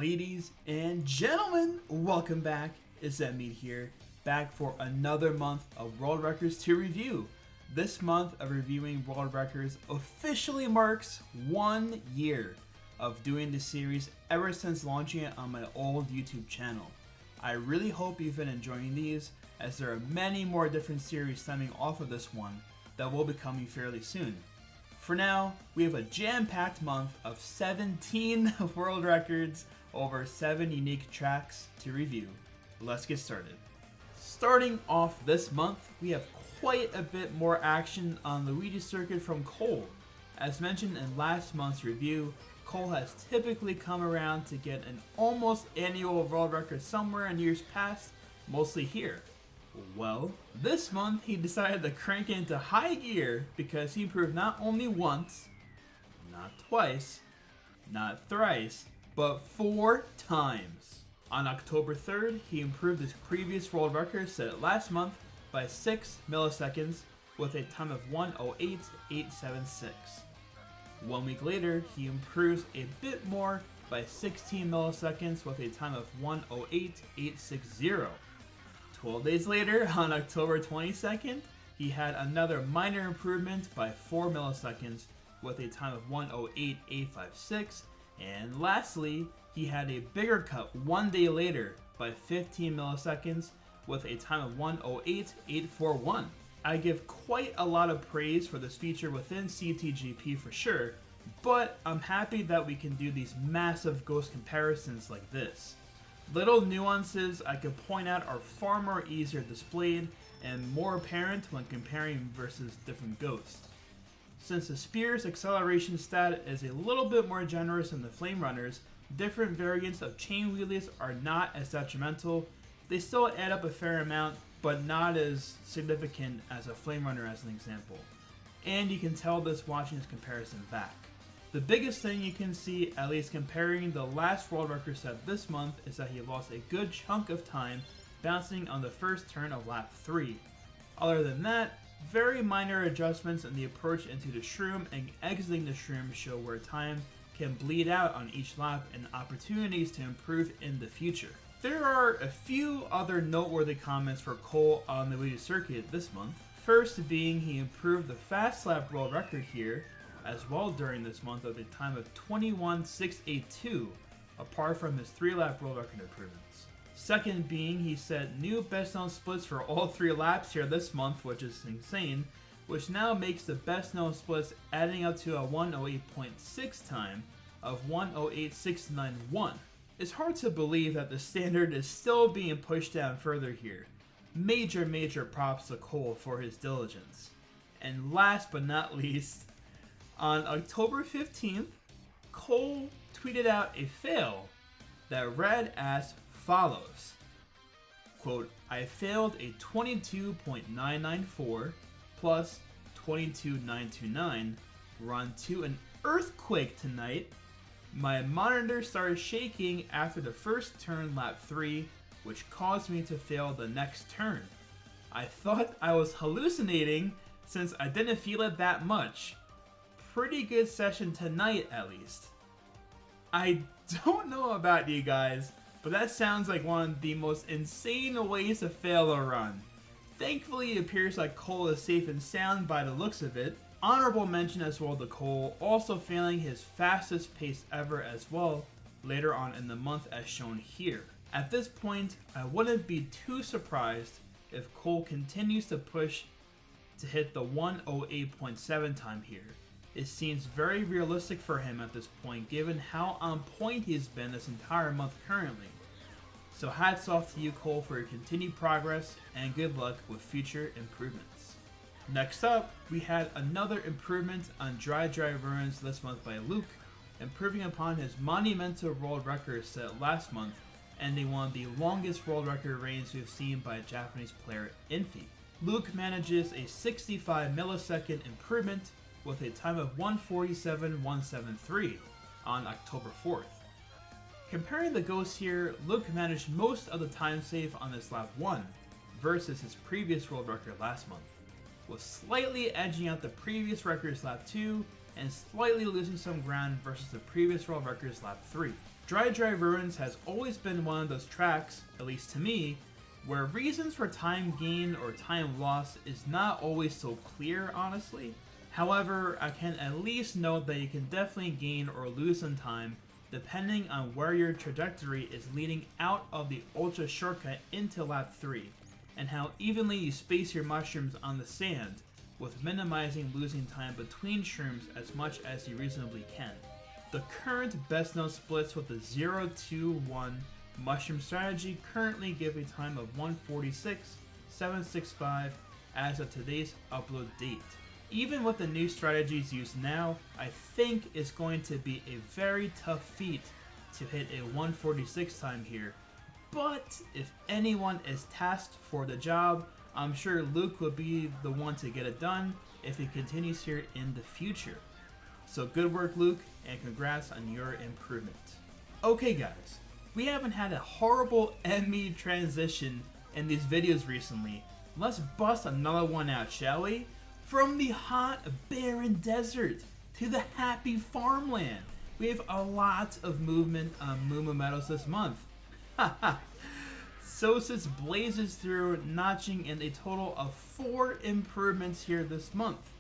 Ladies and gentlemen, welcome back. It's NMeade here, back for another month of world records to review. This month of reviewing world records officially marks 1 year of doing this series ever since launching it on my old YouTube channel. I really hope you've been enjoying these, as there are many more different series stemming off of this one that will be coming fairly soon. For now, we have a jam-packed month of 17 world records over 7 unique tracks to review. Let's get started. Starting off this month, we have quite a bit more action on the Wii Circuit from Cole. As mentioned in last month's review, Cole has typically come around to get an almost annual world record somewhere in years past, mostly here. Well, this month he decided to crank it into high gear because he improved not only once, not twice, not thrice, but 4 times. On October 3rd, he improved his previous world record set last month by 6 milliseconds with a time of 1:08.876. 1 week later, he improves a bit more by 16 milliseconds with a time of 1:08.860. 12 days later, on October 22nd, he had another minor improvement by 4 milliseconds with a time of 1:08.856. And lastly, he had a bigger cut 1 day later by 15 milliseconds with a time of 1:08.841. I give quite a lot of praise for this feature within CTGP for sure, but I'm happy that we can do these massive ghost comparisons like this. Little nuances I could point out are far more easier displayed and more apparent when comparing versus different ghosts. Since the Spear's acceleration stat is a little bit more generous than the Flame Runner's, different variants of chain wheelies are not as detrimental. They still add up a fair amount, but not as significant as a Flame Runner as an example. And you can tell this watching this comparison back. The biggest thing you can see, at least comparing the last world record set this month, is that he lost a good chunk of time bouncing on the first turn of lap 3. Other than that, very minor adjustments in the approach into the shroom and exiting the shroom show where time can bleed out on each lap and opportunities to improve in the future. There are a few other noteworthy comments for Cole on the Wii Circuit this month. First being he improved the fast lap world record here as well during this month with a time of 21:682, apart from his 3-lap world record improvements. Second being he set new best known splits for all 3 laps here this month, which is insane, which now makes the best known splits adding up to a 1:08.6 time of 1:08.691. It's hard to believe that the standard is still being pushed down further here. Major props to Cole for his diligence. And last but not least, on October 15th, Cole tweeted out a fail that read as follows. Quote, I failed a 22.994 plus 22.929 run to an earthquake tonight. My monitor started shaking after the first turn lap 3, which caused me to fail the next turn. I thought I was hallucinating since I didn't feel it that much. Pretty good session tonight, at least. I don't know about you guys, but that sounds like one of the most insane ways to fail a run. Thankfully, it appears like Cole is safe and sound by the looks of it. Honorable mention as well to Cole, also failing his fastest pace ever as well, later on in the month as shown here. At this point, I wouldn't be too surprised if Cole continues to push to hit the 1:08.7 time here. It seems very realistic for him at this point given how on point he's been this entire month currently. So hats off to you, Cole, for your continued progress and good luck with future improvements. Next up, we had another improvement on Dry Ruins this month by Luke, improving upon his monumental world record set last month, ending one of the longest world record reigns we've seen by a Japanese player, Infi. Luke manages a 65 millisecond improvement with a time of 1:47.173 on October 4th. Comparing the ghosts here, Luke managed most of the time save on this lap 1 versus his previous world record last month, with slightly edging out the previous record's lap 2 and slightly losing some ground versus the previous world record's lap 3. Dry Dry Ruins has always been one of those tracks, at least to me, where reasons for time gain or time loss is not always so clear, honestly. However, I can at least note that you can definitely gain or lose some time depending on where your trajectory is leading out of the Ultra shortcut into lap 3, and how evenly you space your mushrooms on the sand, with minimizing losing time between shrooms as much as you reasonably can. The current best known splits with the 0-2-1 mushroom strategy currently give a time of 1:46.765 as of today's upload date. Even with the new strategies used now, I think it's going to be a very tough feat to hit a 1:46 time here. But if anyone is tasked for the job, I'm sure Luke will be the one to get it done if he continues here in the future. So good work, Luke, and congrats on your improvement. Okay guys, we haven't had a horrible NMeade transition in these videos recently. Let's bust another one out, shall we? From the hot, barren desert to the happy farmland, we have a lot of movement on Moo Moo Meadows this month. Haha. Sosis blazes through, notching in a total of 4 improvements here this month.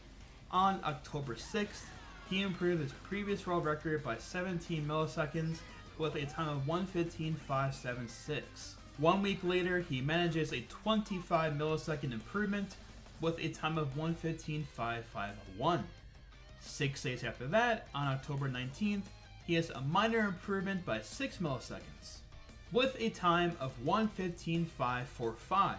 On October 6th, he improved his previous world record by 17 milliseconds with a time of 1:15.576. 1 week later, he manages a 25 millisecond improvement with a time of 1:15.551. 6 days after that, on October 19th, he has a minor improvement by 6 milliseconds with a time of 1:15.545.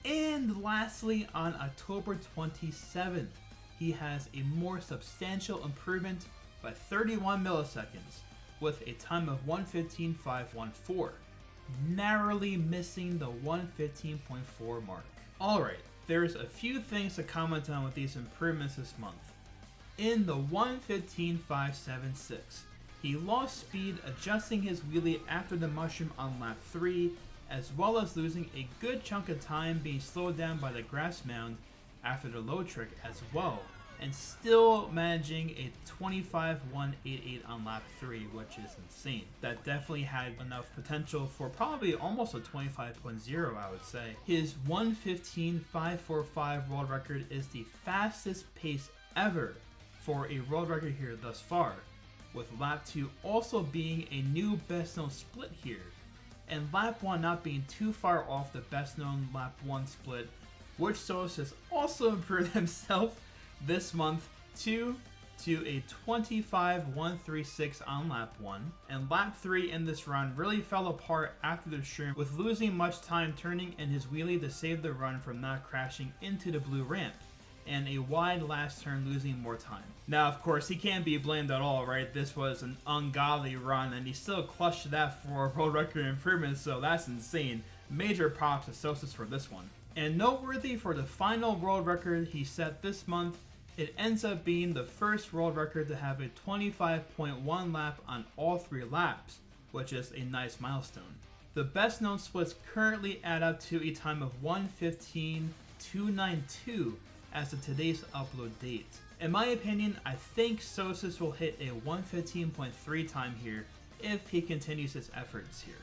And lastly, on October 27th, he has a more substantial improvement by 31 milliseconds with a time of 1:15.514, narrowly missing the 1:15.4 mark. Alright, there's a few things to comment on with these improvements this month. In the 1:15.576, he lost speed adjusting his wheelie after the mushroom on lap 3, as well as losing a good chunk of time being slowed down by the grass mound after the low trick as well, and still managing a 25.188 on lap 3, which is insane. That definitely had enough potential for probably almost a 25.0, I would say. His 1:15.545 world record is the fastest pace ever for a world record here thus far, with lap 2 also being a new best known split here, and lap 1 not being too far off the best known lap 1 split, which Solis has also improved himself this month to a 25.136 on lap 1, and lap 3 in this run really fell apart after the shroom, with losing much time turning in his wheelie to save the run from not crashing into the blue ramp, and a wide last turn losing more time. Now of course he can't be blamed at all, right? This was an ungodly run and he still clutched that for a world record improvement, so that's insane. Major props to Sosis for this one. And noteworthy for the final world record he set this month, it ends up being the first world record to have a 25.1 lap on all 3 laps, which is a nice milestone. The best known splits currently add up to a time of 1:15.292 as of today's upload date. In my opinion, I think Sosis will hit a 1:15.3 time here if he continues his efforts here.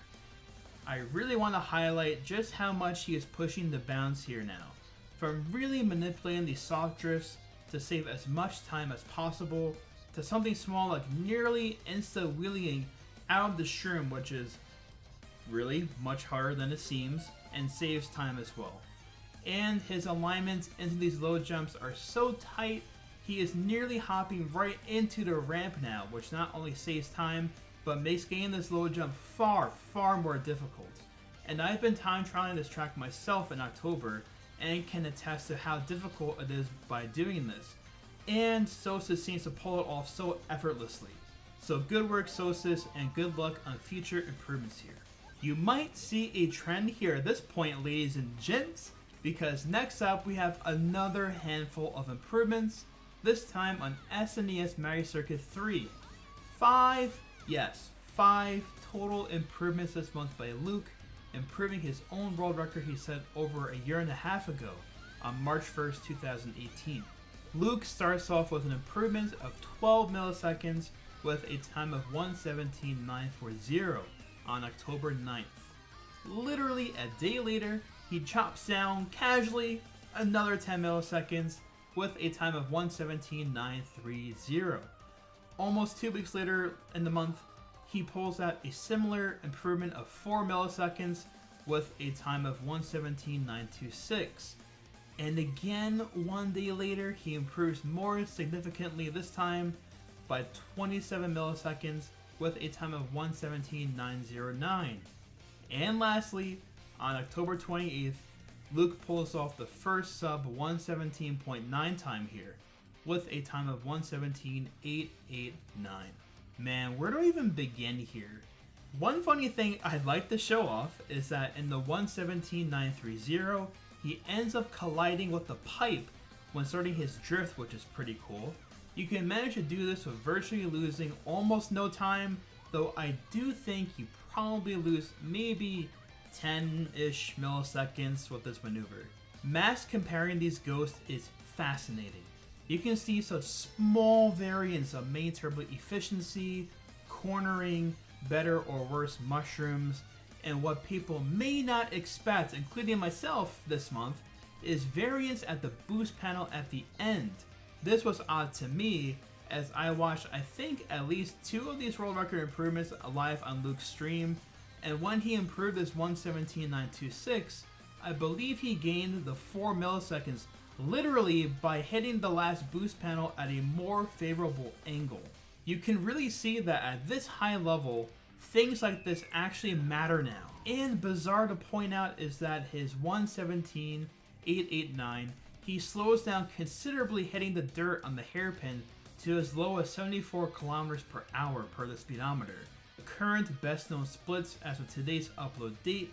I really want to highlight just how much he is pushing the bounds here now, from really manipulating the soft drifts to save as much time as possible, to something small like nearly insta-wheeling out of the shroom, which is really much harder than it seems and saves time as well. And his alignments into these low jumps are so tight, he is nearly hopping right into the ramp now, which not only saves time, but makes getting this low jump far more difficult. And I've been time trialing this track myself in October, and can attest to how difficult it is by doing this. And Sosis seems to pull it off so effortlessly. So good work Sosis, and good luck on future improvements here. You might see a trend here at this point, ladies and gents, because next up we have another handful of improvements, this time on SNES Mario Circuit 3. 5 total improvements this month by Luke, improving his own world record he set over a year and a half ago on March 1st, 2018. Luke starts off with an improvement of 12 milliseconds with a time of 1:17.940 on October 9th. Literally a day later, he chops down casually another 10 milliseconds with a time of 1:17.930. Almost 2 weeks later in the month, he pulls out a similar improvement of 4 milliseconds with a time of 1:17.926. And again, 1 day later, he improves more significantly, this time by 27 milliseconds with a time of 1:17.909. And lastly, on October 28th, Luke pulls off the first sub 1:17.9 time here with a time of 1:17.889. Man, where do I even begin here? One funny thing I'd like to show off is that in the 1:17.930, he ends up colliding with the pipe when starting his drift, which is pretty cool. You can manage to do this with virtually losing almost no time, though I do think you probably lose maybe 10-ish milliseconds with this maneuver. Mass comparing these ghosts is fascinating. You can see such small variants of main turbo efficiency, cornering, better or worse mushrooms, and what people may not expect, including myself this month, is variance at the boost panel at the end. This was odd to me, as I watched I think at least 2 of these world record improvements live on Luke's stream, and when he improved his 1:17.926, I believe he gained the 4 milliseconds literally by hitting the last boost panel at a more favorable angle. You can really see that at this high level, things like this actually matter now. And bizarre to point out is that his 1:17.889, he slows down considerably, hitting the dirt on the hairpin to as low as 74 kilometers per hour per the speedometer. The current best known splits as of today's upload date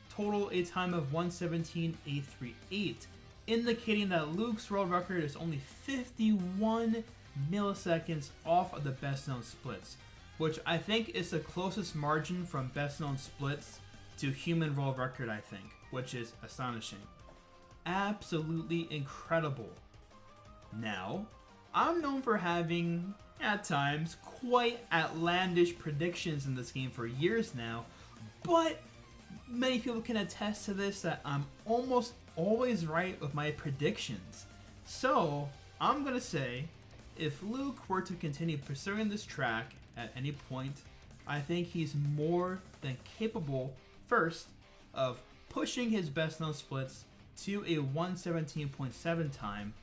total a time of 1:17.838, indicating that Luke's world record is only 51 milliseconds off of the best known splits, which I think is the closest margin from best known splits to human world record, I think, which is astonishing. Absolutely incredible. Now, I'm known for having, at times, quite outlandish predictions in this game for years now, but many people can attest to this, that I'm almost always right with my predictions. So, I'm gonna say, if Luke were to continue pursuing this track at any point, I think he's more than capable, first, of pushing his best known splits to a 1:17.7 time,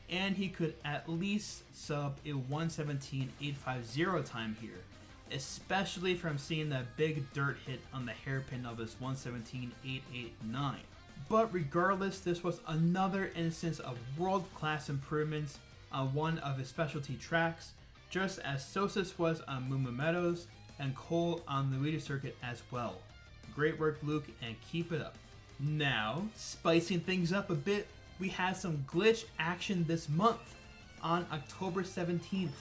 and he could at least sub a 1:17.850 time here, especially from seeing that big dirt hit on the hairpin of his 1:17.889. But regardless, this was another instance of world-class improvements on one of his specialty tracks, just as Sosis was on Moo Moo Meadows and Cole on the Wii Circuit as well. Great work, Luke, and keep it up. Now, spicing things up a bit, we had some glitch action this month. On October 17th,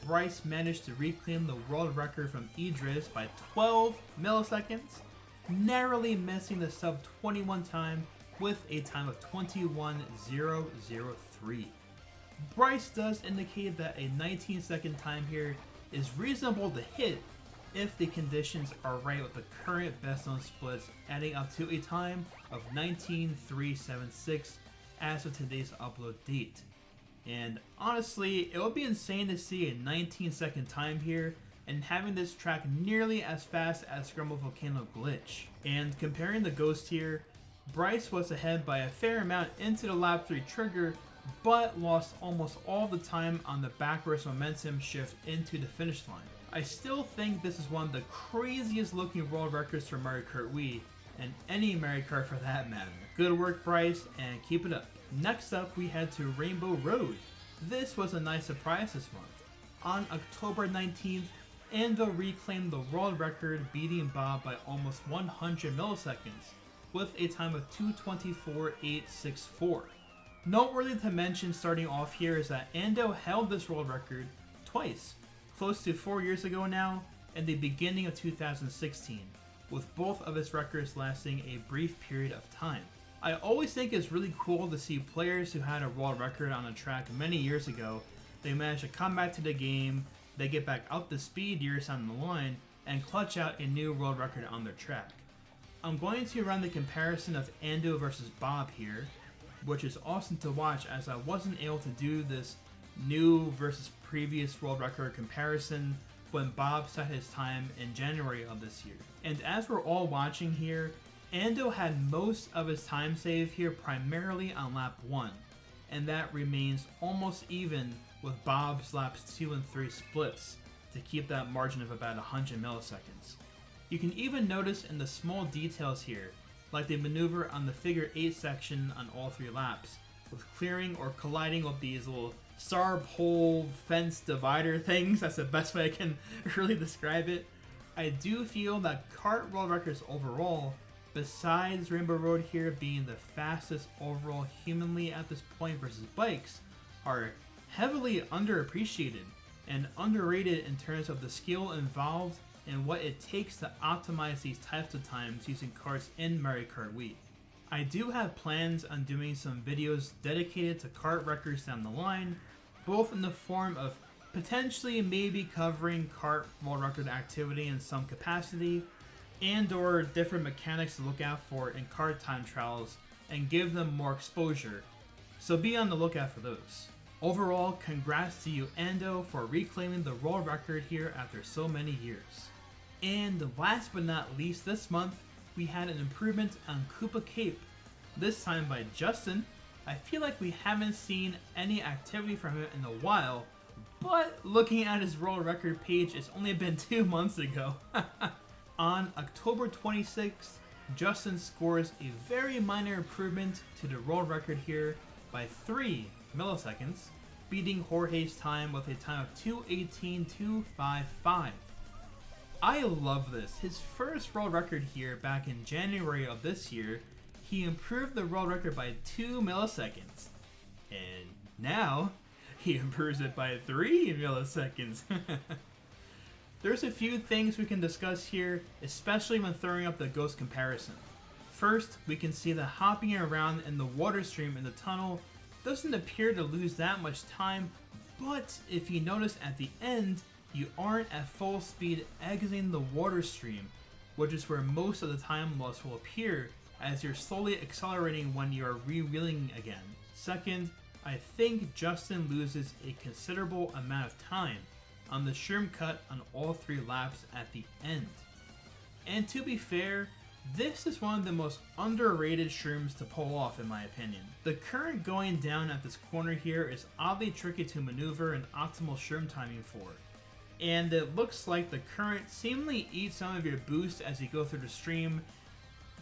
Bryce managed to reclaim the world record from Idris by 12 milliseconds, narrowly missing the sub 21 time with a time of 21:003. Bryce does indicate that a 19-second time here is reasonable to hit if the conditions are right, with the current best known splits adding up to a time of 19:376 as of today's upload date. And honestly, it would be insane to see a 19-second time here and having this track nearly as fast as Grumble Volcano glitch. And comparing the ghost here, Bryce was ahead by a fair amount into the lap 3 trigger, but lost almost all the time on the backwards momentum shift into the finish line. I still think this is one of the craziest looking world records for Mario Kart Wii, and any Mario Kart for that matter. Good work, Bryce, and keep it up. Next up, we head to Rainbow Road. This was a nice surprise this month. On October 19th, Anvil reclaimed the world record, beating Bob by almost 100 milliseconds, with a time of 2:24.864. Noteworthy to mention starting off here is that Ando held this world record twice, close to 4 years ago now, in the beginning of 2016, with both of his records lasting a brief period of time. I always think it's really cool to see players who had a world record on a track many years ago, they managed to come back to the game they get back up to speed years down the line and clutch out a new world record on their track. I'm going to run the comparison of Ando versus Bob here, which is awesome to watch as I wasn't able to do this new versus previous world record comparison when Bob set his time in January of this year. And as we're all watching here, Ando had most of his time save here primarily on lap 1, and that remains almost even with Bob's laps 2 and 3 splits to keep that margin of about 100 milliseconds. You can even notice in the small details here, like the maneuver on the figure 8 section on all 3 laps, with clearing or colliding with these little star pole fence divider things. That's the best way I can really describe it. I do feel that kart world records overall, besides Rainbow Road here being the fastest overall humanly at this point versus bikes, are heavily underappreciated and underrated in terms of the skill involved and what it takes to optimize these types of times using karts in Mario Kart Wii. I do have plans on doing some videos dedicated to kart records down the line, both in the form of potentially maybe covering kart world record activity in some capacity, and or different mechanics to look out for in kart time trials and give them more exposure, so be on the lookout for those. Overall, congrats to you Ando for reclaiming the world record here after so many years. And last but not least, this month we had an improvement on Koopa Cape, this time by Justin. I feel like we haven't seen any activity from him in a while, but looking at his world record page, it's only been 2 months ago. On October 26th, Justin scores a very minor improvement to the world record here by 3 milliseconds, beating Jorge's time with a time of 2:18.255. I love this. His first world record here back in January of this year, he improved the world record by 2 milliseconds. And now, he improves it by 3 milliseconds. There's a few things we can discuss here, especially when throwing up the ghost comparison. First, we can see that hopping around in the water stream in the tunnel doesn't appear to lose that much time, but if you notice at the end, you aren't at full speed exiting the water stream, which is where most of the time loss will appear as you're slowly accelerating when you are re-wheeling again. Second, I think Justin loses a considerable amount of time on the shroom cut on all 3 laps at the end. And to be fair, this is one of the most underrated shrooms to pull off in my opinion. The current going down at this corner here is oddly tricky to maneuver and optimal shroom timing for. And it looks like the current seemingly eats some of your boost as you go through the stream.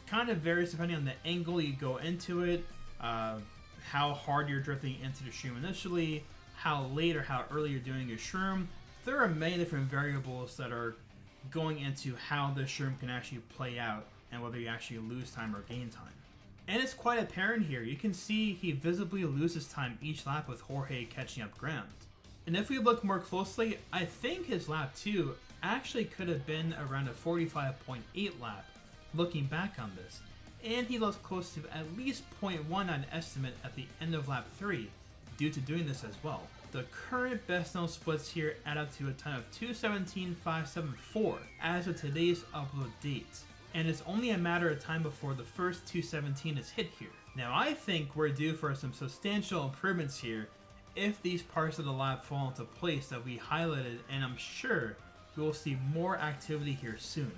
Kind of varies depending on the angle you go into it, how hard you're drifting into the shroom initially, how late or how early you're doing your shroom. There are many different variables that are going into how the shroom can actually play out and whether you actually lose time or gain time. And it's quite apparent here. You can see he visibly loses time each lap with Jorge catching up ground. And if we look more closely, I think his lap 2 actually could have been around a 45.8 lap, looking back on this. And he lost close to at least 0.1 on estimate at the end of lap 3, due to doing this as well. The current best known splits here add up to a time of 2:17.574 as of today's upload date. And it's only a matter of time before the first 2:17 is hit here. Now I think we're due for some substantial improvements here if these parts of the lap fall into place that we highlighted, and I'm sure we will see more activity here soon.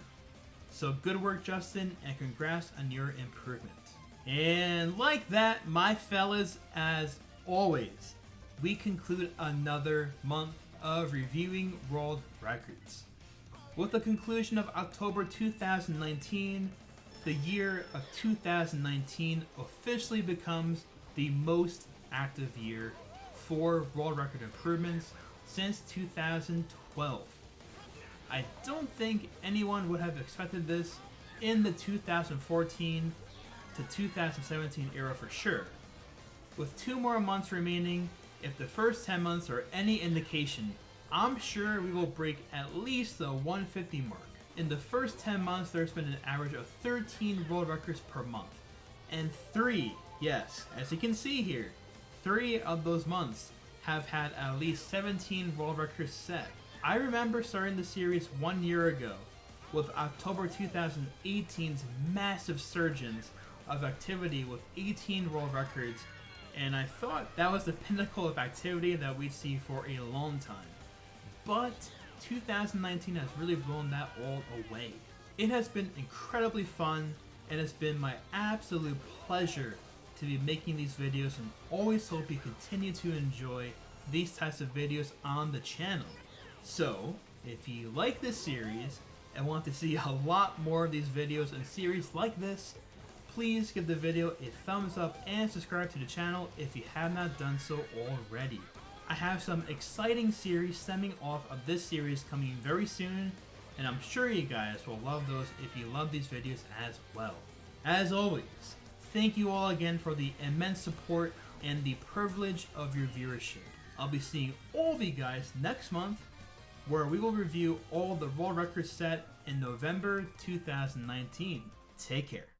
So good work Justin, and congrats on your improvement. And like that, my fellas, as always, we conclude another month of reviewing world records. With the conclusion of October 2019, the year of 2019 officially becomes the most active year for world record improvements since 2012. I don't think anyone would have expected this in the 2014 to 2017 era for sure. With 2 more months remaining, if the first 10 months are any indication, I'm sure we will break at least the 150 mark. In the first 10 months, there's been an average of 13 world records per month. And 3, yes, as you can see here, 3 of those months have had at least 17 world records set. I remember starting the series 1 year ago with October 2018's massive surgeons of activity with 18 world records, and I thought that was the pinnacle of activity that we'd see for a long time. But 2019 has really blown that all away. It has been incredibly fun, and it's been my absolute pleasure to be making these videos, and always hope you continue to enjoy these types of videos on the channel. So, if you like this series and want to see a lot more of these videos and series like this, please give the video a thumbs up and subscribe to the channel if you have not done so already. I have some exciting series stemming off of this series coming very soon, and I'm sure you guys will love those if you love these videos as well. As always, thank you all again for the immense support and the privilege of your viewership. I'll be seeing all of you guys next month, where we will review all the world records set in November 2019. Take care.